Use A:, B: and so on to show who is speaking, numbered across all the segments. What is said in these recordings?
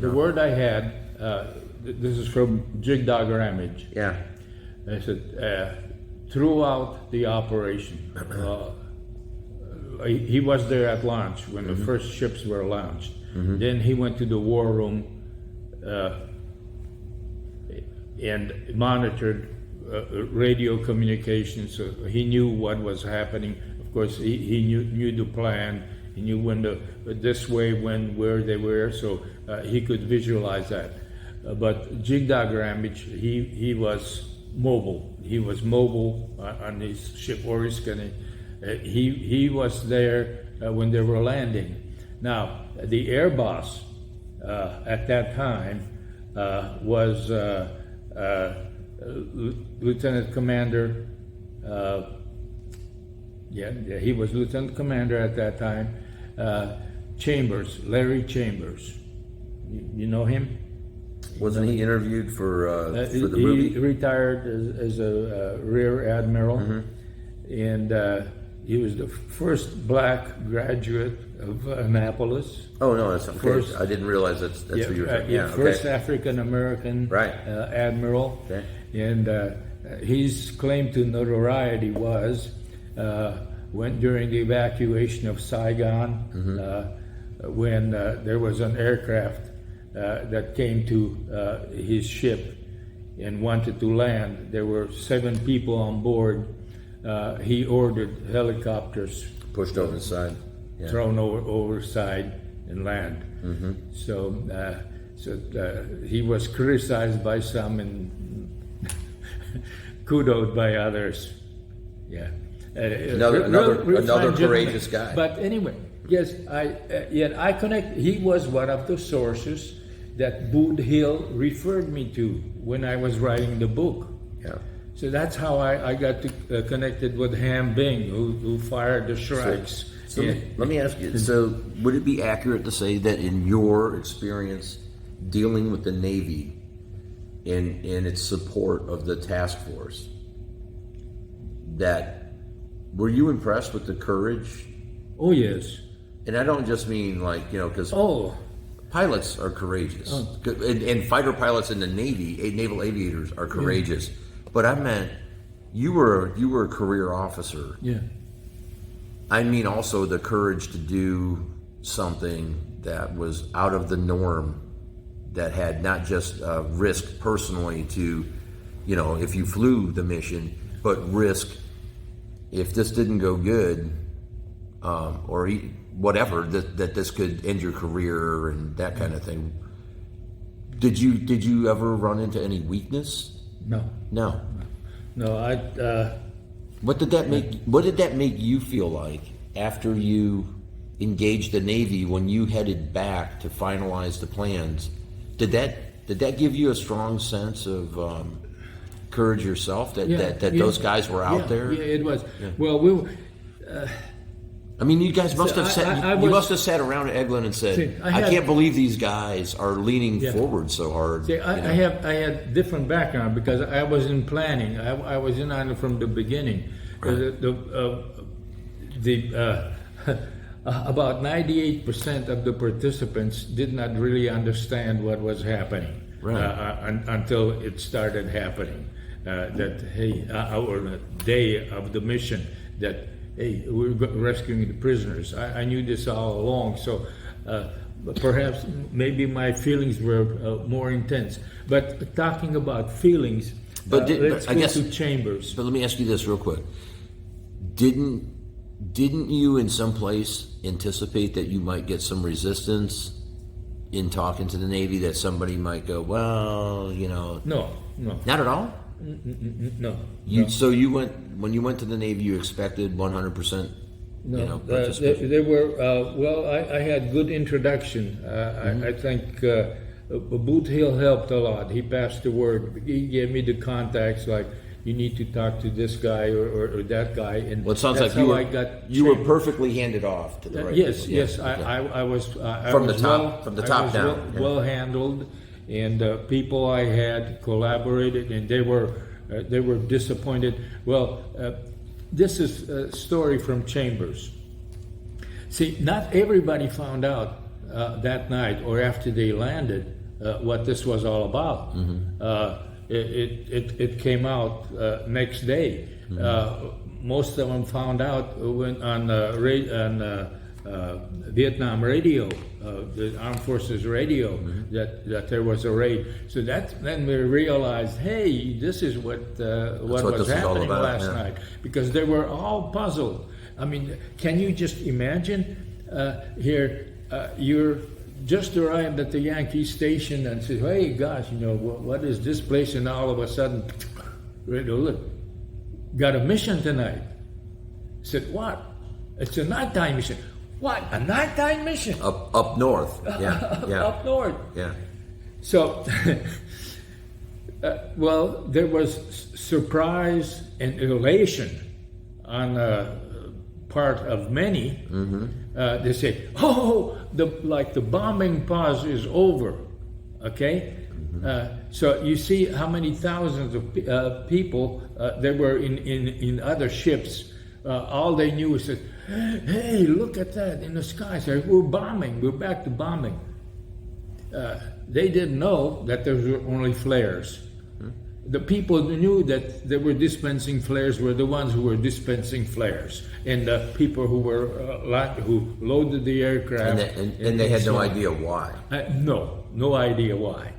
A: The word I had, this is from Jig Dog Ramage.
B: Yeah.
A: I said, throughout the operation, he was there at launch when the first ships were launched. Then he went to the war room and monitored radio communications, so he knew what was happening. Of course, he knew the plan. He knew when this way, when, where they were, so he could visualize that. But Jig Dog Ramage, he was mobile. He was mobile on his ship Oriskany. He was there when they were landing. Now, the air boss at that time was Lieutenant Commander. He was Lieutenant Commander at that time. Chambers, Larry Chambers. You know him?
B: Wasn't he interviewed for the movie?
A: He retired as a Rear Admiral, and he was the first black graduate of Annapolis.
B: Oh no, that's okay. First, I didn't realize that's who you were talking.
A: First African American admiral, and his claim to notoriety was when during the evacuation of Saigon, when there was an aircraft that came to his ship and wanted to land. There were 7 people on board. He ordered helicopters
B: pushed over the side,
A: thrown over side and land. So he was criticized by some and kudoed by others.
B: Another courageous guy.
A: But anyway, yes, I connect. He was one of the sources that Boot Hill referred me to when I was writing the book. So that's how I got connected with Ham Bing, who fired the strikes.
B: So let me ask you, so would it be accurate to say that in your experience dealing with the Navy and its support of the task force, that were you impressed with the courage?
A: Oh, yes.
B: And I don't just mean like, because pilots are courageous. And fighter pilots in the Navy, naval aviators are courageous. But I meant you were a career officer. I mean also the courage to do something that was out of the norm, that had not just risk personally to, if you flew the mission, but risk if this didn't go good, or whatever, that this could end your career and that kind of thing. Did you ever run into any weakness?
A: No.
B: What did that make you feel like after you engaged the Navy when you headed back to finalize the plans? Did that give you a strong sense of courage yourself that those guys were out there?
A: Yeah, it was. Well, we were.
B: I mean, you guys must have sat. You must have sat around at Eglin and said, "I can't believe these guys are leaning forward so hard."
A: See, I had different background because I was in planning. I was in on it from the beginning. About 98% of the participants did not really understand what was happening until it started happening. Or the day of the mission, that we're rescuing the prisoners. I knew this all along, so perhaps maybe my feelings were more intense. But talking about feelings, let's go to Chambers.
B: But let me ask you this real quick: Didn't you in some place anticipate that you might get some resistance in talking to the Navy, that somebody might go, well,
A: No.
B: Not at all?
A: No.
B: So when you went to the Navy, you expected 100%.
A: No, they were. I had good introduction. I think Boot Hill helped a lot. He passed the word. He gave me the contacts, like you need to talk to this guy or that guy. And
B: it sounds like you were perfectly handed off to the right.
A: Yes. I was
B: from the top down.
A: Well handled. And people I had collaborated, and they were disappointed. Well, this is a story from Chambers. See, not everybody found out that night or after they landed what this was all about. It came out next day. Most of them found out when on Vietnam radio, the Armed Forces radio, that there was a raid. So then we realized, hey, this is what was happening last night, because they were all puzzled. I mean, can you just imagine here? You're just arrived at the Yankee station and said, hey, gosh, what is this place? And all of a sudden, look, got a mission tonight. I said, what? It's a nighttime mission. What? A nighttime mission?
B: Up north. Yeah. Yeah.
A: Up north.
B: Yeah.
A: So, well, there was surprise and elation on part of many. They say, oh, the bombing pause is over. Okay? So you see how many thousands of people there were in other ships. All they knew was that, hey, look at that in the sky. So we're bombing. We're back to bombing. They didn't know that there were only flares. The people who knew that they were dispensing flares were the ones who were dispensing flares, and the people who were who loaded the aircraft.
B: And they had no idea why.
A: No idea why.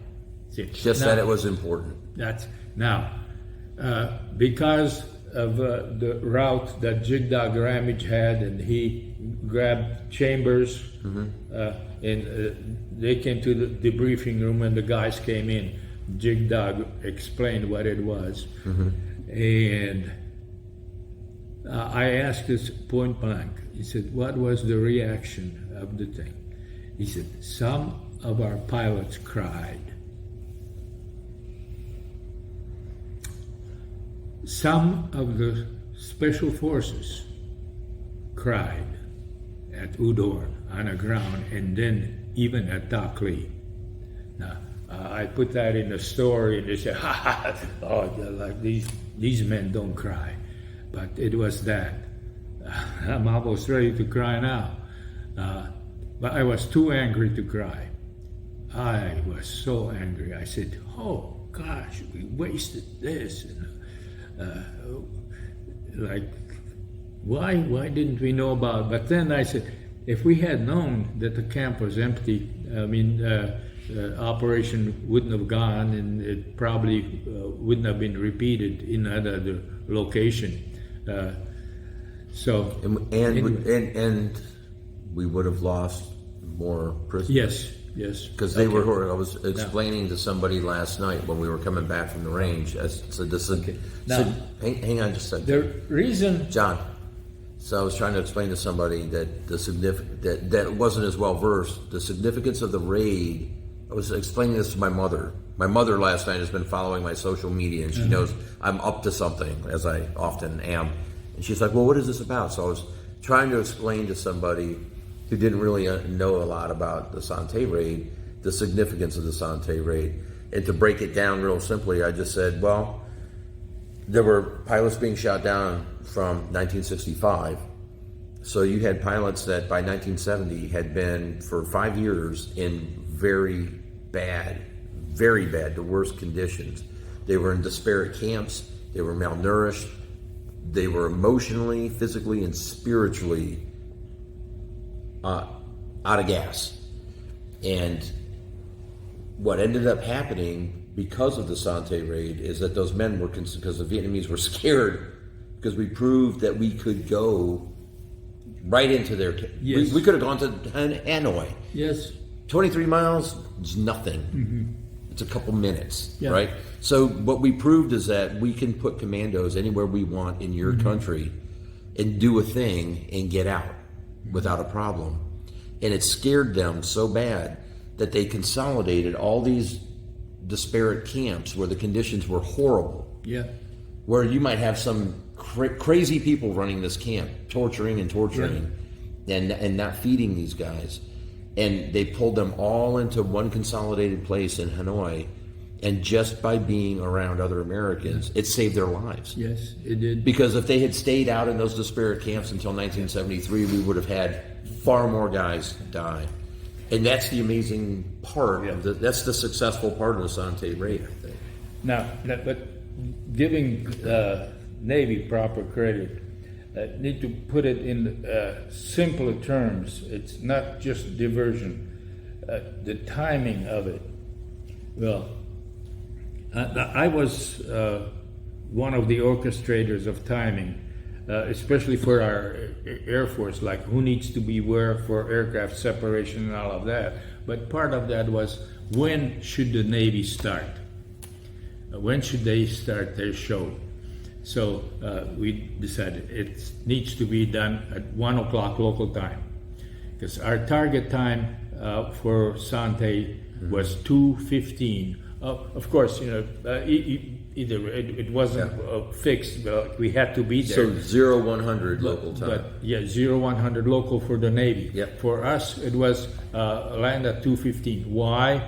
B: Just that it was important.
A: That's now because of the route that Jigdog Ramage had, and he grabbed Chambers, and they came to the debriefing room, and the guys came in. Jigdog explained what it was, and I asked this point blank. He said, what was the reaction of the thing? He said, some of our pilots cried. Some of the special forces cried at Udor on the ground, and then even at Dak Lee. Now, I put that in the story, and they said, ha ha, oh, like these men don't cry. But it was that. I'm almost ready to cry now. But I was too angry to cry. I was so angry. I said, oh gosh, we wasted this. And, why didn't we know about it? But then I said, if we had known that the camp was empty, operation wouldn't have gone, and it probably wouldn't have been repeated in another location.
B: And we would have lost more prisoners.
A: Yes.
B: Because they were. I was explaining to somebody last night when we were coming back from the range. I said, hang on just a second.
A: The reason,
B: John. So I was trying to explain to somebody that that wasn't as well versed. The significance of the raid. I was explaining this to my mother. My mother last night has been following my social media, and she knows I'm up to something, as I often am. And she's like, well, what is this about? So I was trying to explain to somebody who didn't really know a lot about the Son Tay Raid, the significance of the Son Tay Raid. And to break it down real simply, I just said, well, there were pilots being shot down from 1965. So you had pilots that by 1970 had been for 5 years in very bad, the worst conditions. They were in disparate camps. They were malnourished. They were emotionally, physically, and spiritually out of gas. And what ended up happening because of the Son Tay Raid is that those men were, because the Vietnamese were scared, because we proved that we could go right into their.
A: Yes.
B: We could have gone to Hanoi.
A: Yes.
B: 23 miles is nothing. It's a couple minutes, right? So what we proved is that we can put commandos anywhere we want in your country and do a thing and get out without a problem. And it scared them so bad that they consolidated all these disparate camps where the conditions were horrible.
A: Yeah.
B: Where you might have some crazy people running this camp, torturing and not feeding these guys. And they pulled them all into one consolidated place in Hanoi. And just by being around other Americans, it saved their lives.
A: Yes, it did.
B: Because if they had stayed out in those disparate camps until 1973, we would have had far more guys die. And that's the amazing part. That's the successful part of the Son Tay Raid, I think.
A: Now, but giving Navy proper credit, need to put it in simpler terms. It's not just diversion. The timing of it. Well, I was one of the orchestrators of timing, especially for our Air Force, like who needs to be where for aircraft separation and all of that. But part of that was, when should the Navy start? When should they start their show? So we decided it needs to be done at 1 o'clock local time, because our target time for Son Tay was 2:15. Of course, either it wasn't fixed, but we had to be there.
B: So 0100 local time.
A: But yeah, 0100 local for the Navy.
B: Yep.
A: For us, it was land at 2:15. Why?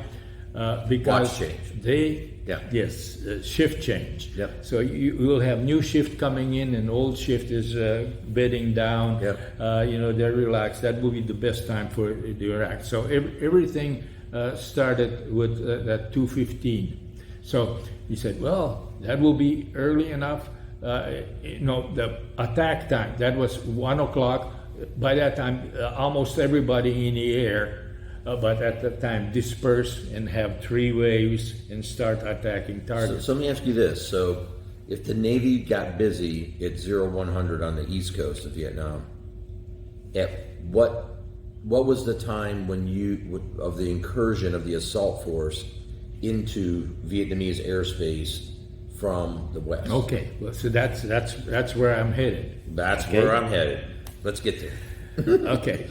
A: Because
B: Watch change.
A: they
B: Yeah.
A: shift change.
B: Yep.
A: So you will have new shift coming in, and old shift is bedding down.
B: Yep.
A: They're relaxed. That will be the best time for the Iraq. So everything started with that 2:15. So he said, well, that will be early enough. The attack time, that was 1 o'clock. By that time, almost everybody in the air, but at that time, disperse and have 3 waves and start attacking targets.
B: So let me ask you this. So if the Navy got busy at 0100 on the east coast of Vietnam, at what was the time when of the incursion of the assault force into Vietnamese airspace from the west?
A: Okay, well, so that's where I'm headed.
B: That's
A: okay?
B: where I'm headed. Let's get there.
A: Okay,